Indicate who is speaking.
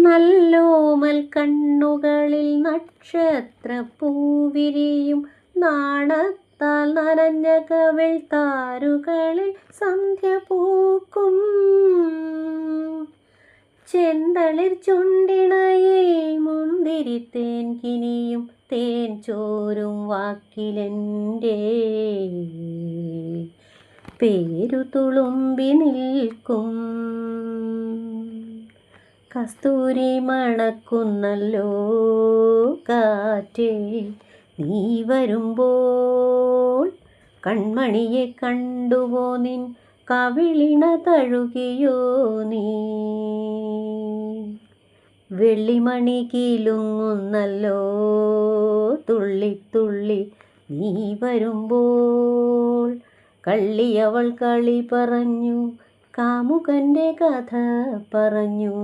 Speaker 1: നല്ലോമൽ കണ്ണുകളിൽ നക്ഷത്രപ്പൂവിരിയും നാണത്താൽ നനഞ്ഞ കവിൾ താരുകളിൽ സന്ധ്യ പൂക്കും. ചെന്തളിർ ചുണ്ടിണയെ മുന്തിരിത്തേൻ കിനിയും തേൻ ചോരും വാക്കിലെൻ്റെ പേരു തുളുമ്പി നിൽക്കും. കസ്തൂരി മണക്കുന്നല്ലോ കാറ്റേ നീ വരുമ്പോൾ, കൺമണിയെ കണ്ടുവോ നിൻ കവിളിണ തഴുകിയോ നീ. വെള്ളിമണി കിലുങ്ങുന്നല്ലോ തുള്ളിത്തുള്ളി നീ വരുമ്പോൾ, കള്ളിയവൾ കളി പറഞ്ഞു കാമുകൻ്റെ കഥ പറഞ്ഞു.